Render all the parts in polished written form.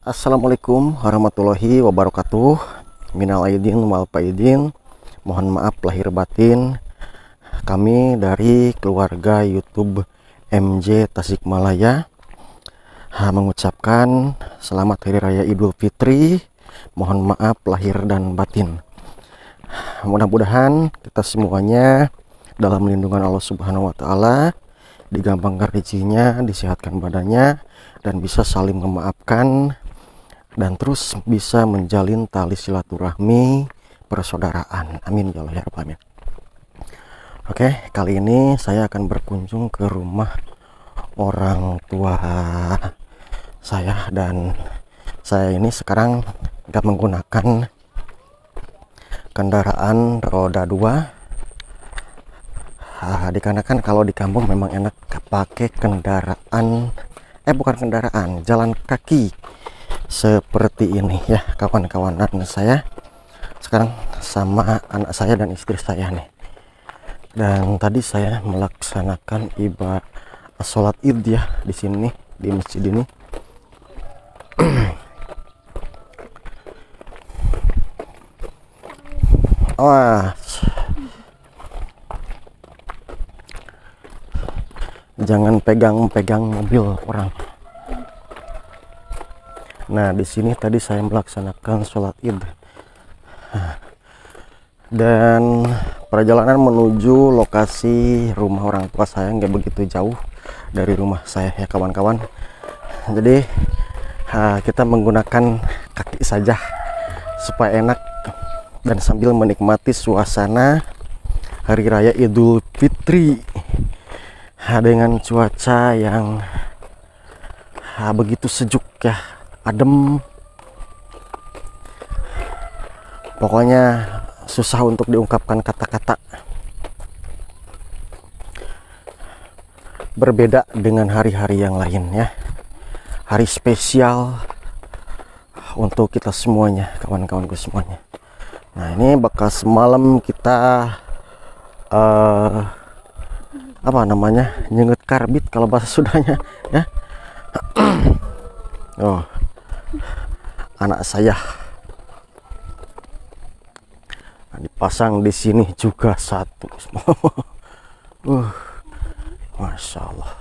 Assalamualaikum warahmatullahi wabarakatuh. Minal aidin wal faidin. Mohon maaf lahir batin. Kami dari keluarga YouTube MJ Tasikmalaya mengucapkan selamat Hari Raya Idul Fitri. Mohon maaf lahir dan batin. Mudah-mudahan kita semuanya dalam lindungan Allah Subhanahu wa taala, digampangkan rezekinya, disehatkan badannya, dan bisa saling memaafkan dan terus bisa menjalin tali silaturahmi persaudaraan. Amin ya Allah ya Rabbal alamin. Oke, kali ini saya akan berkunjung ke rumah orang tua saya, dan saya ini sekarang nggak menggunakan kendaraan roda 2, dikarenakan kalau di kampung memang enak pakai kendaraan bukan kendaraan, jalan kaki seperti ini ya kawan-kawan. Saya sekarang sama anak saya dan istri saya nih, dan tadi saya melaksanakan ibadah sholat id ya di sini, di masjid ini. Wah, jangan pegang-pegang mobil orang. Nah, di sini tadi saya melaksanakan sholat id, dan perjalanan menuju lokasi rumah orang tua saya nggak begitu jauh dari rumah saya ya kawan-kawan. Jadi kita menggunakan kaki saja supaya enak dan sambil menikmati suasana Hari Raya Idul Fitri dengan cuaca yang begitu sejuk ya, adem. Pokoknya susah untuk diungkapkan kata-kata. Berbeda dengan hari-hari yang lain ya. Hari spesial untuk kita semuanya, kawan-kawanku semuanya. Nah, ini bakal semalam kita apa namanya, nyenget karbit kalau bahasa Sundanya ya. Oh, anak saya dipasang di sini juga satu. Masya Allah.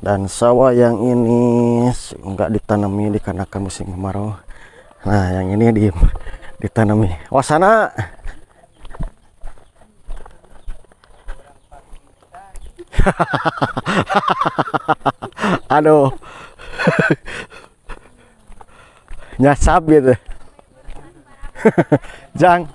Dan sawah yang ini enggak ditanami dikarenakan musim kemarau. Nah, yang ini ditanami. Wasana. Aduh. Nyasap gitu. Jang.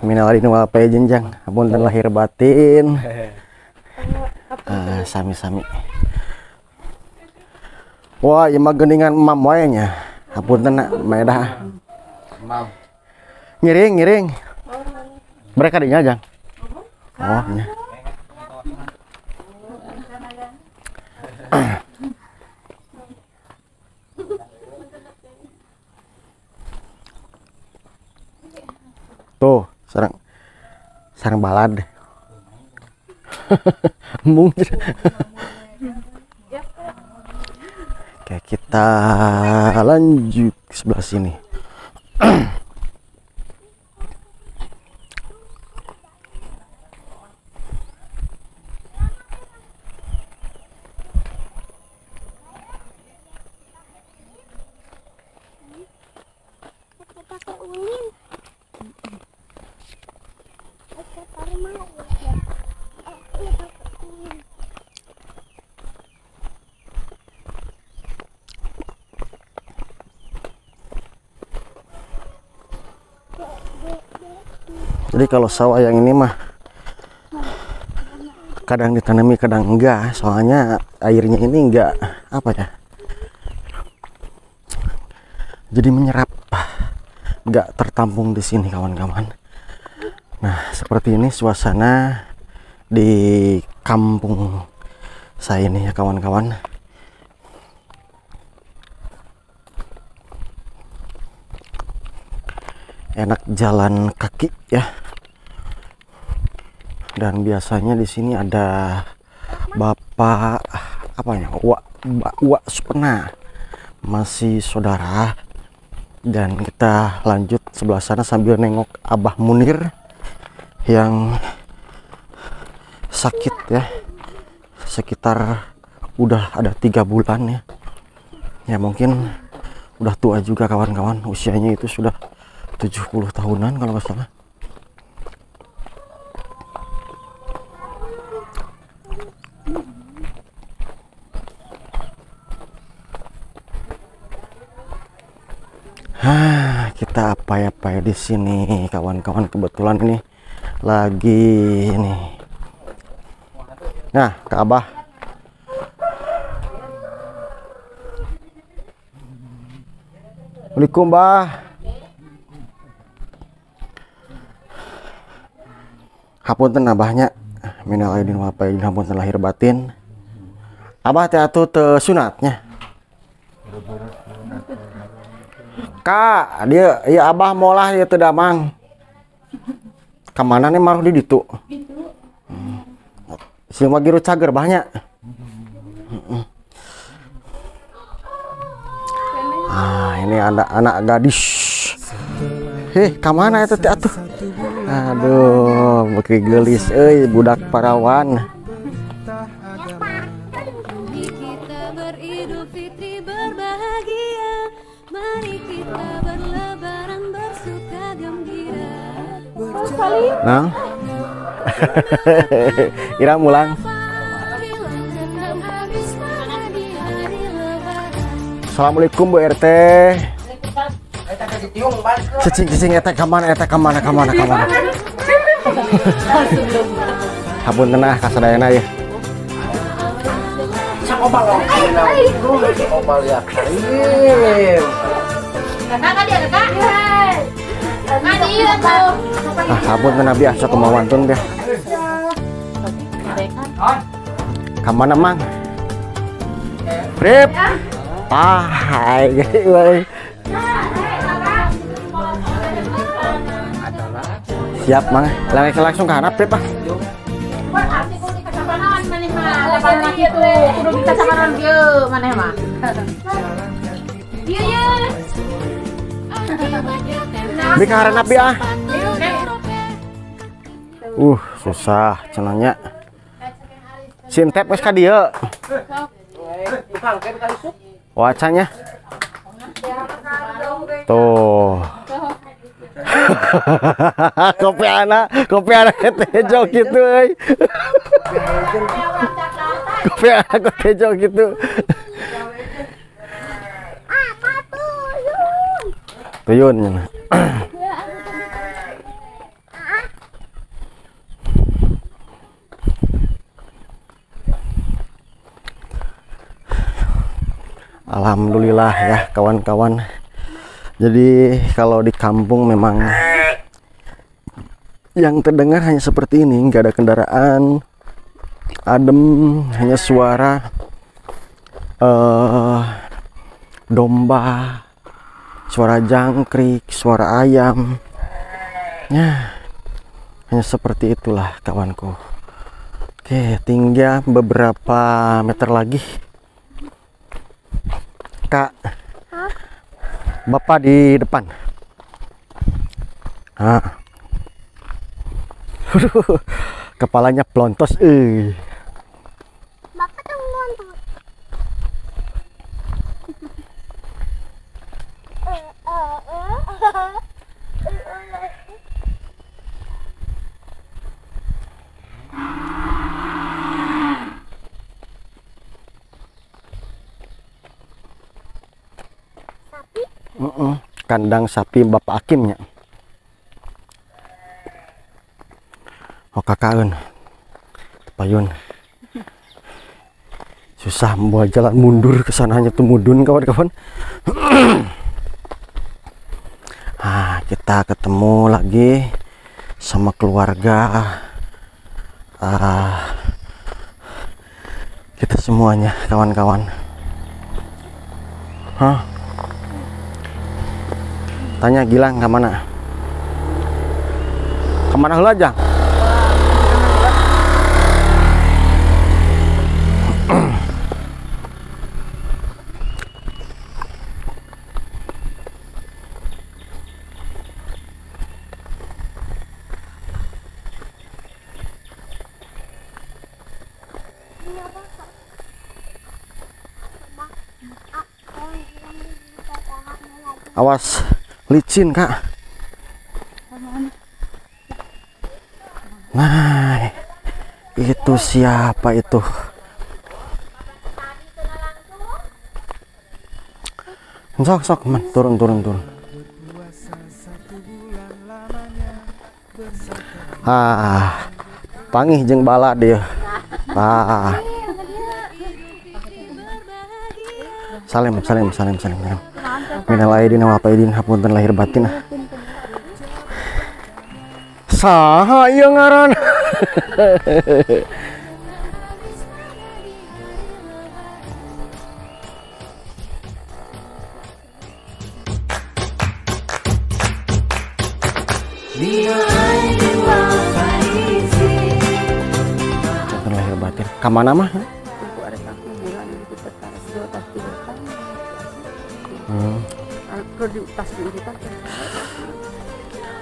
Minal aidin wal faizin jang, apunten lahir batin. Sami-sami. Wah, ieu mah geuningan emam wae nya. Apunten nak, maedah. Emam. Ngiring. Mereka dinya jang. Oh, nya. Tuh, sarang balad. Embung. Oke, kita lanjut ke sebelah sini. Jadi kalau sawah yang ini mah kadang ditanami kadang enggak, soalnya airnya ini enggak apa ya, jadi menyerap, enggak tertampung di sini kawan-kawan. Nah, seperti ini suasana di kampung saya ini ya kawan-kawan. Enak jalan kaki ya. Dan biasanya di sini ada Bapak apanya, Wak Supena, masih saudara. Dan kita lanjut sebelah sana sambil nengok Abah Munir yang sakit ya, sekitar udah ada 3 bulan ya. Ya mungkin udah tua juga kawan-kawan, usianya itu sudah 70 tahunan kalau nggak salah. Kita apa-apa di sini kawan-kawan, kebetulan ini lagi ini. Nah, ke Abah. Assalamualaikum, Mbah. Hapunten abahnya, minal aidin wal faizin, hapunten lahir batin. Abah teh atuh teu sunatnya. Kak, dia ya abah molah dia teu damang. Kamana nih maruh di ditu? Si mah giru cager banyak. Ini anak gadis. Kamana eta teh atuh? Aduh, beki gelis euy budak parawan. Kita beridul fitri berbahagia, mari kita Nang. Ira mulang. Assalamualaikum Bu RT. Cicing eta kamana. Habun tenah kasadayana ya. Habun tenah biasa kemauan tun dia. Kamana mang? Prip. Hai, siap mang, langsung ke harap Prip ah. Bikaran api ah. Susah cenanya. Sintep wes ka dieu. Wacanya. Tuh. kopi anak tejo gitu euy. Kopi anak tejo gitu. Tuyun. Alhamdulillah ya kawan-kawan. Jadi kalau di kampung memang yang terdengar hanya seperti ini, nggak ada kendaraan, adem, hanya suara domba, suara jangkrik, suara ayam. Ya, hanya seperti itulah kawanku. Oke, tinggal beberapa meter lagi. Kak, Bapak di depan. Kepalanya pelontos. Bapak tuh nonton. Kandang sapi Bapak Akimnya. Oh kakaun payun. Susah membuat jalan mundur ke sananya tuh mudun kawan-kawan. Kita ketemu lagi sama keluarga kita semuanya kawan-kawan. Tanya Gilang kemana? Kemana heula aja? Awas licin Kak. Nah, itu siapa itu? Sok man, turun. Pangih jeung bala dia. Salim. Minal aidin wal faidin, hapunten lahir batin. Saha ieu ngaran? Hapunten lahir batin. Kamana mah?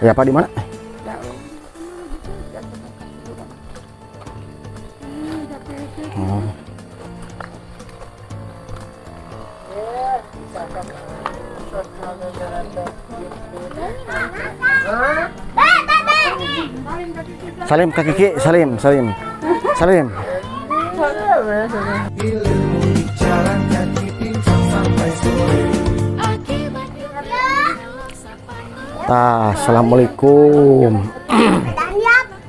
Ya Pak di mana? Salim Kak Kiki, salim. Assalamualaikum.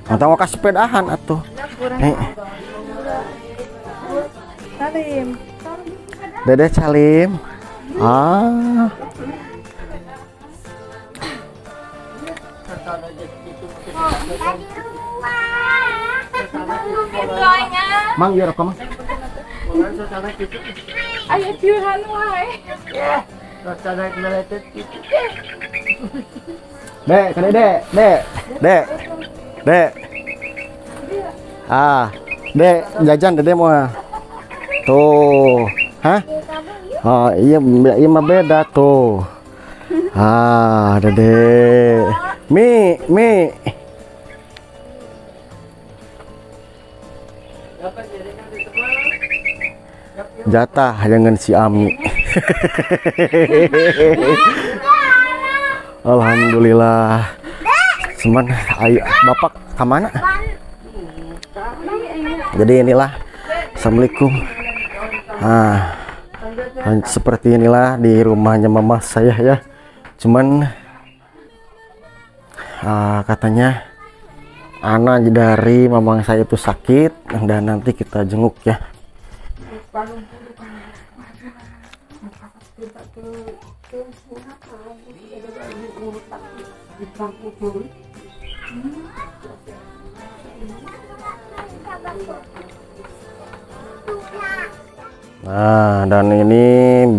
Entah mau kasih sepedahan atuh. Salim. Dede salim. Ah. Mang biar apa mang? Ayo ciuman wae. Dek, ke Dek. Ah, Dek, jajan Dede mau. Tuh. Hah? Oh, iya mah beda tuh. Ah, Dede. Mi. Jatah jangan si Ami. Alhamdulillah. Cuman ayo Bapak kemana? Jadi inilah. Assalamualaikum. Seperti inilah di rumahnya mama saya ya. Cuman katanya anak dari mamang saya itu sakit dan nanti kita jenguk ya. Nah, dan ini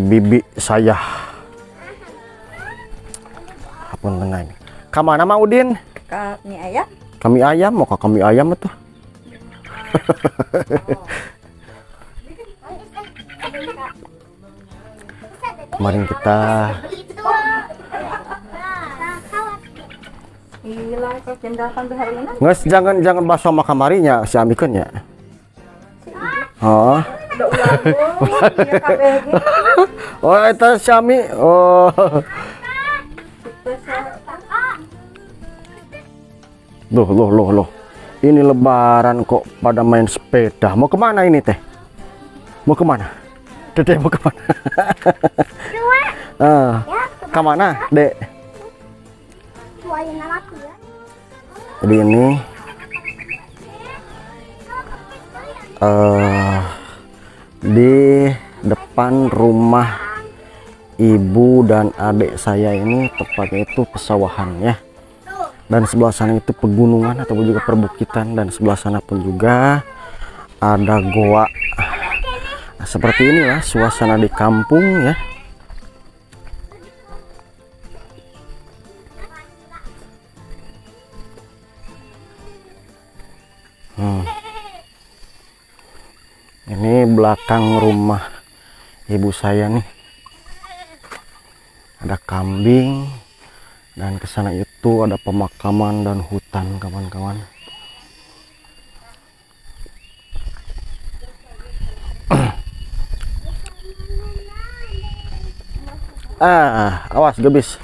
bibi saya. Apa ini? Kemana Mang Udin? Kami ayam. Kami ayam, mau ke kami ayam itu. Kemarin kita nges jangan bakso sama kamarinya si Amikun ya. Oh. Oh itu si Ami. Oh. Loh. Ini lebaran kok pada main sepeda. Mau kemana ini teh? Mau kemana? Dede mau kemana? Kemana, Dek? Jadi ini di depan rumah ibu dan adik saya ini, tepatnya itu pesawahan ya. Dan sebelah sana itu pegunungan atau juga perbukitan, dan sebelah sana pun juga ada goa. Nah, seperti inilah suasana di kampung ya. Ini belakang rumah ibu saya nih. Ada kambing, dan ke sana itu ada pemakaman dan hutan kawan-kawan. Awas gebis.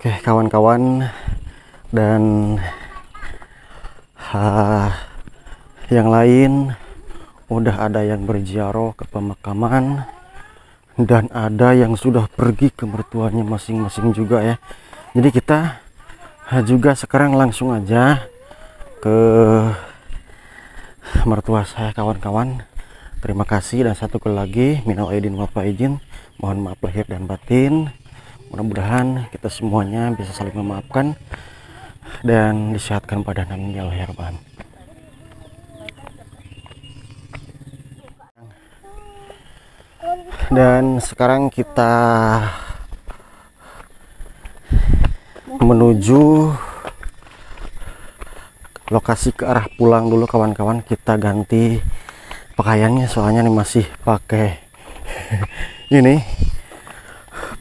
Oke kawan-kawan, dan yang lain udah ada yang berziarah ke pemakaman, dan ada yang sudah pergi ke mertuanya masing-masing juga ya. Jadi kita juga sekarang langsung aja ke mertua saya kawan-kawan. Terima kasih, dan satu kali lagi minal aidin wal faizin, mohon maaf lahir dan batin. Mudah-mudahan kita semuanya bisa saling memaafkan dan disehatkan badan, amin ya Allah ya Rabbal alamin. Dan sekarang kita menuju lokasi ke arah pulang dulu kawan-kawan. Kita ganti pakaiannya soalnya nih masih pakai ini,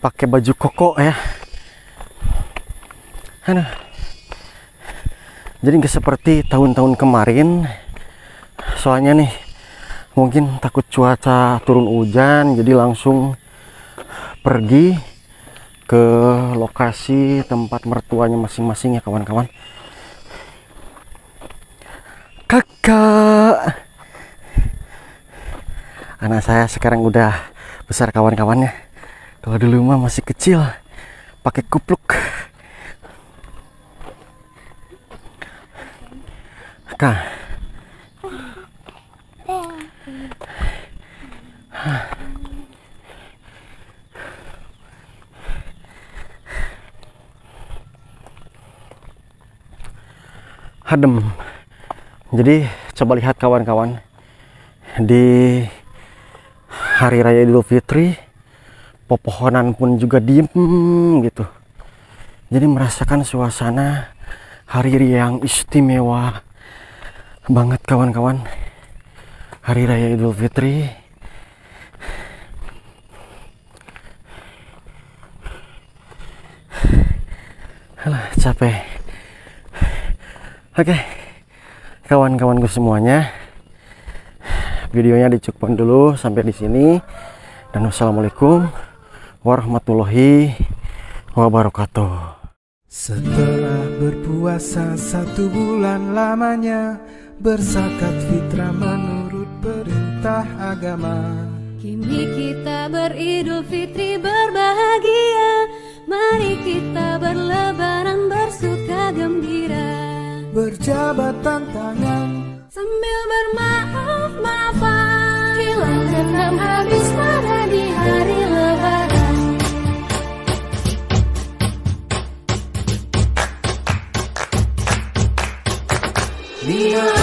pakai baju koko ya. Aduh. Jadi nggak seperti tahun-tahun kemarin, soalnya nih mungkin takut cuaca turun hujan, jadi langsung pergi ke lokasi tempat mertuanya masing-masing ya kawan-kawan. Kakak, anak saya sekarang udah besar kawan-kawannya. Kalau dulu mah masih kecil, pakai kupluk. Kak, adem. Jadi coba lihat kawan-kawan, di hari raya Idul Fitri pepohonan pun juga diem gitu. Jadi merasakan suasana hari raya yang istimewa banget kawan-kawan. Hari raya Idul Fitri. Alah, capek. Oke, kawan-kawanku semuanya, videonya dicukupkan dulu sampai di sini. Dan wassalamualaikum warahmatullahi wabarakatuh. Setelah berpuasa 1 bulan lamanya, berzakat fitrah menurut perintah agama. Kini kita beridul fitri berbahagia, mari kita berlebaran bersuka gembira. Berjabat tangan Sambil bermaaf-maafan, hilang dendam habis marah di hari lebaran. Dia